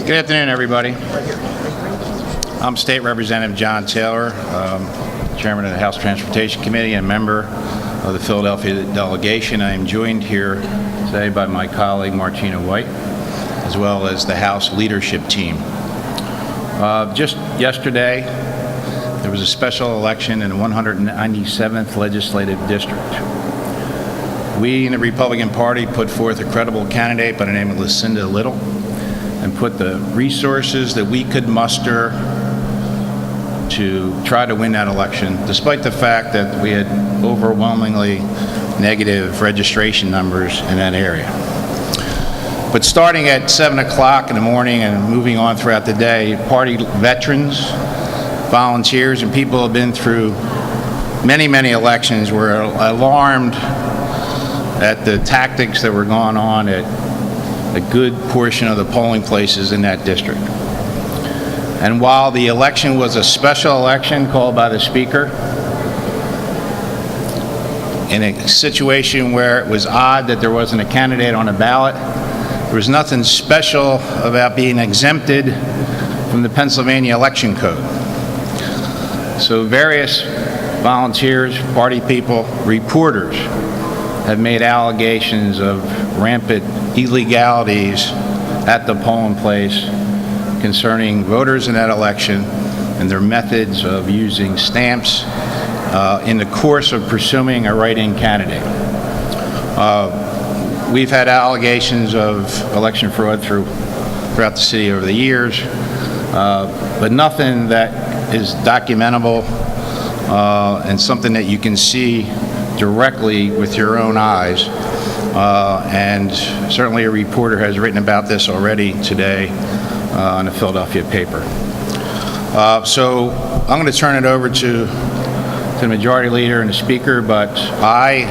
Good afternoon, everybody. I'm State Representative John Taylor, Chairman of the House Transportation Committee and member of the Philadelphia delegation. I am joined here today by my colleague Martina White, as well as the House leadership team. Just yesterday, there was a special election in the 197th Legislative District. We in the Republican Party put forth a credible candidate by the name of Lucinda Little and put the resources that we could muster to try to win that election, despite the fact that we had overwhelmingly negative registration numbers in that area. But starting at 7 o'clock in the morning and moving on throughout the day, party veterans, volunteers, and people who have been through many, many elections were alarmed at the tactics that were going on at a good portion of the polling places in that district. And while the election was a special election called by the Speaker, in a situation where it was odd that there wasn't a candidate on the ballot, there was nothing special about being exempted from the Pennsylvania Election Code. So various volunteers, party people, reporters have made allegations of rampant illegalities at the polling place concerning voters in that election and their methods of using stamps in the course of pursuing a write-in candidate. We've had allegations of election fraud throughout the city over the years, but nothing that is documentable and something that you can see directly with your own eyes. And certainly a reporter has written about this already today in the Philadelphia paper. So I'm going to turn it over to the Majority Leader and the Speaker, but I,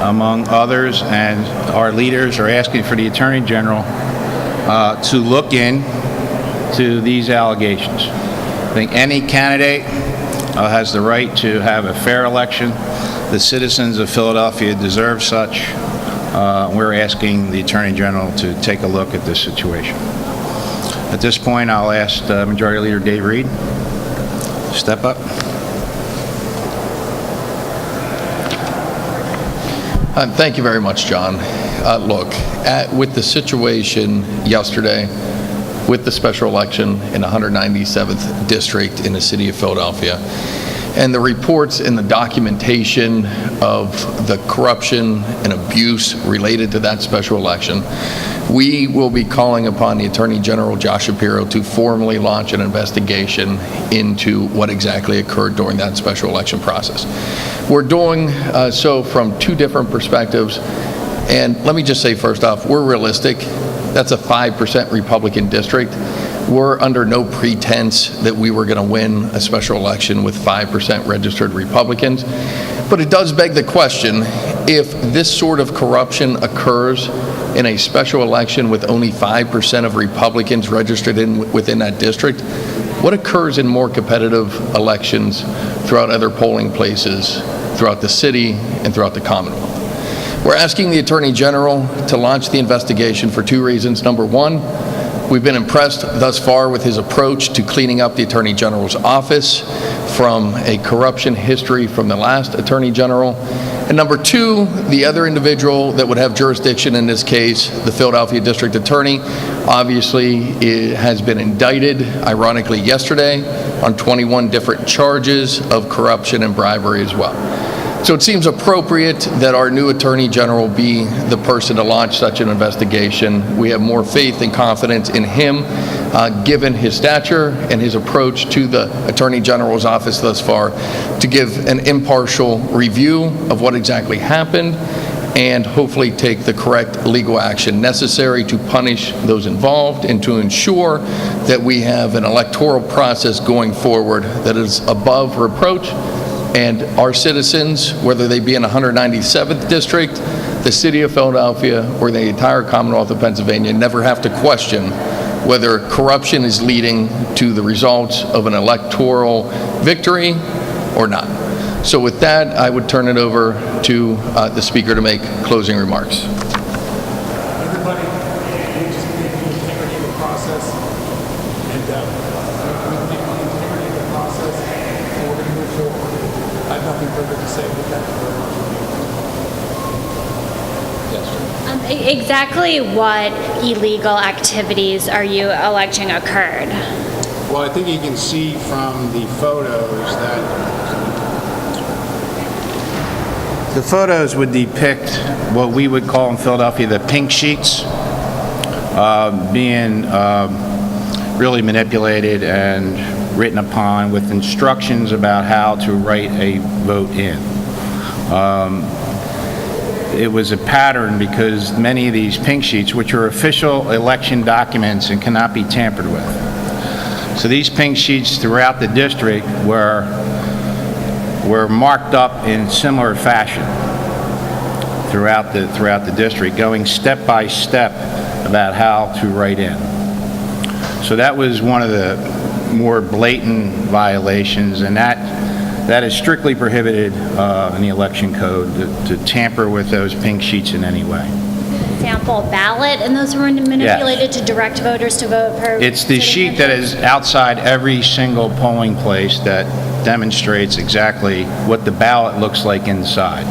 among others, and our leaders are asking for the Attorney General to look into these allegations. I think any candidate has the right to have a fair election. The citizens of Philadelphia deserve such. We're asking the Attorney General to take a look at this situation. At this point, I'll ask Majority Leader Dave Reed to step up. Thank you very much, John. Look, with the situation yesterday, with the special election in the 197th District in the city of Philadelphia, and the reports and the documentation of the corruption and abuse related to that special election, we will be calling upon the Attorney General, Josh Shapiro, to formally launch an investigation into what exactly occurred during that special election process. We're doing so from two different perspectives. And let me just say, first off, we're realistic. That's a 5% Republican district. We're under no pretense that we were going to win a special election with 5% registered Republicans. But it does beg the question, if this sort of corruption occurs in a special election with only 5% of Republicans registered within that district, what occurs in more competitive elections throughout other polling places throughout the city and throughout the Commonwealth? We're asking the Attorney General to launch the investigation for two reasons. Number one, we've been impressed thus far with his approach to cleaning up the Attorney General's office from a corruption history from the last Attorney General. And number two, the other individual that would have jurisdiction in this case, the Philadelphia District Attorney, obviously has been indicted, ironically yesterday, on 21 different charges of corruption and bribery as well. So it seems appropriate that our new Attorney General be the person to launch such an investigation. We have more faith and confidence in him, given his stature and his approach to the Attorney General's office thus far, to give an impartial review of what exactly happened and hopefully take the correct legal action necessary to punish those involved and to ensure that we have an electoral process going forward that is above reproach. And our citizens, whether they be in 197th District, the city of Philadelphia, or the entire Commonwealth of Pennsylvania, never have to question whether corruption is leading to the results of an electoral victory or not. So with that, I would turn it over to the Speaker to make closing remarks. Everybody, we just need to take the process. Exactly what illegal activities are you alleging occurred? Well, I think you can see from the photos that the photos would depict what we would call in Philadelphia the pink sheets being really manipulated and written upon with instructions about how to write a vote in. It was a pattern because many of these pink sheets, which are official election documents and cannot be tampered with. So these pink sheets throughout the district were marked up in similar fashion throughout the district, going step by step about how to write in. So that was one of the more blatant violations, and that is strictly prohibited in the election code to tamper with those pink sheets in any way. Sample ballot, and those were manipulated to direct voters to vote per... It's the sheet that is outside every single polling place that demonstrates exactly what the ballot looks like inside.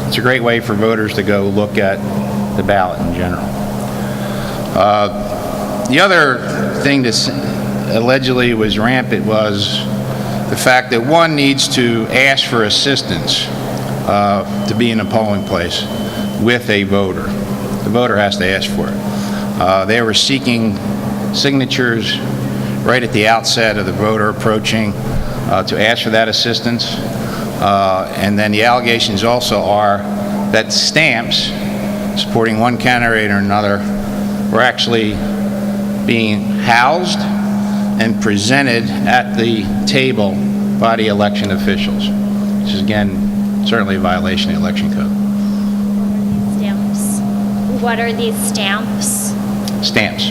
It's a great way for voters to go look at the ballot in general. The other thing that allegedly was rampant was the fact that one needs to ask for assistance to be in a polling place with a voter. The voter has to ask for it. They were seeking signatures right at the outset of the voter approaching to ask for that assistance. And then the allegations also are that stamps supporting one candidate or another were actually being housed and presented at the table by the election officials, which is, again, certainly a violation of the election code. Stamps. What are these stamps? Stamps.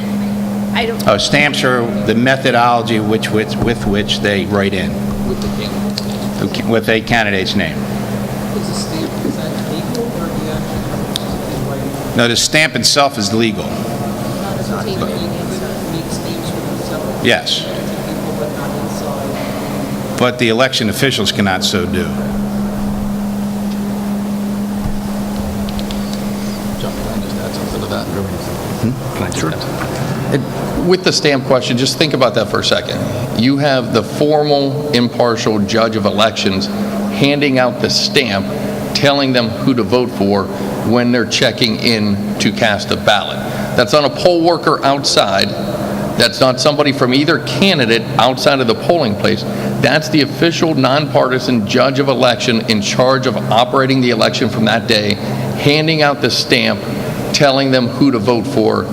I don't... Stamps are the methodology with which they write in. With the candidate. With a candidate's name. Is a stamp, is that legal, or do you actually write? No, the stamp itself is legal. Not as a team, make stamps with themselves? Yes. People, but not inside. But the election officials cannot so do. John, can I just add something to that? Sure. With the stamp question, just think about that for a second. You have the formal, impartial judge of elections handing out the stamp, telling them who to vote for when they're checking in to cast a ballot. That's not a poll worker outside. That's not somebody from either candidate outside of the polling place. That's the official, nonpartisan judge of election in charge of operating the election from that day, handing out the stamp, telling them who to vote for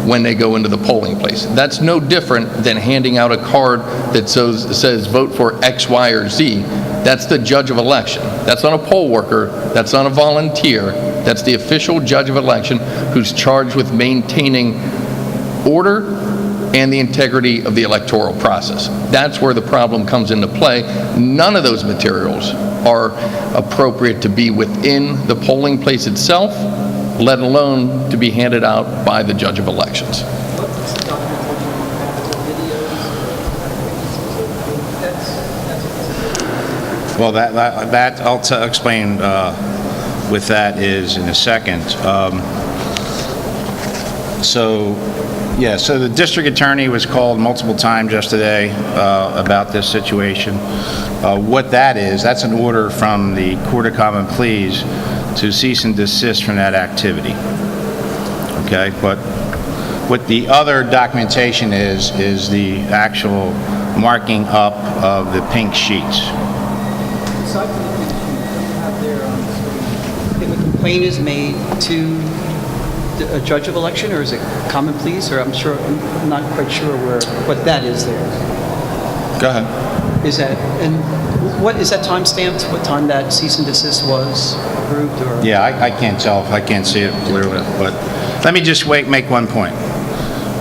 when they go into the polling place. That's no different than handing out a card that says vote for X, Y, or Z. That's the judge of election. That's not a poll worker. That's not a volunteer. That's the official judge of election who's charged with maintaining order and the integrity of the electoral process. That's where the problem comes into play. None of those materials are appropriate to be within the polling place itself, let alone to be handed out by the judge of elections. What's the documentation you have? Videos? Well, that I'll explain with that is in a second. So the district attorney was called multiple times yesterday about this situation. What that is, that's an order from the Court of Common Pleas to cease and desist from that activity. Okay, but what the other documentation is the actual marking up of the pink sheets. Aside from the picture you have there on the screen, if a complaint is made to a judge of election, or is it common pleas, or I'm not quite sure what that is there. Go ahead. Is that, and what, is that time stamped, what time that cease and desist was approved, or? Yeah, I can't tell if I can't see it clearly, but let me just make one point.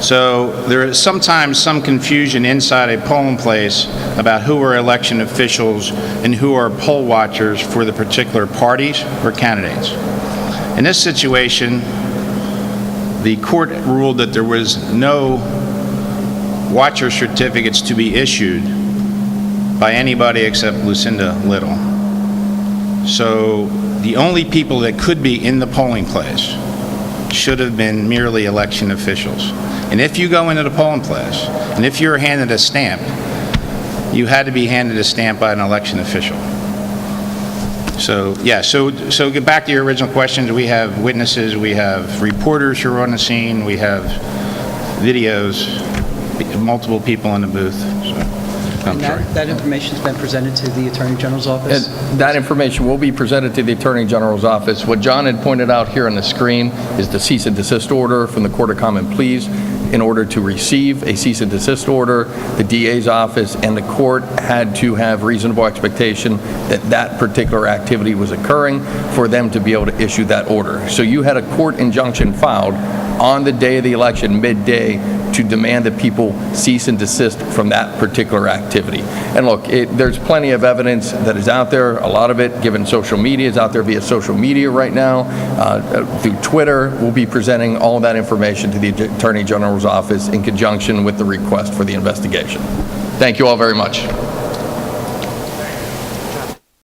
So there is sometimes some confusion inside a polling place about who are election officials and who are poll watchers for the particular parties or candidates. In this situation, the court ruled that there was no watcher certificates to be issued by anybody except Lucinda Little. So the only people that could be in the polling place should have been merely election officials. And if you go into the polling place, and if you're handed a stamp, you had to be handed a stamp by an election official. So, yeah, so get back to your original questions. We have witnesses, we have reporters who are on the scene, we have videos, multiple people in the booth. So, I'm And sorry. that information's been presented to the Attorney General's office? And that information will be presented to the Attorney General's office. What John had pointed out here on the screen is the cease and desist order from the Court of Common Pleas. In order to receive a cease and desist order, the DA's office and the court had to have reasonable expectation that that particular activity was occurring for them to be able to issue that order. So you had a court injunction filed on the day of the election, midday, to demand that people cease and desist from that particular activity. And look, there's plenty of evidence that is out there. A lot of it, given social media, is out there via social media right now. Through Twitter, we'll be presenting all of that information to the Attorney General's office in conjunction with the request for the investigation. Thank you all very much.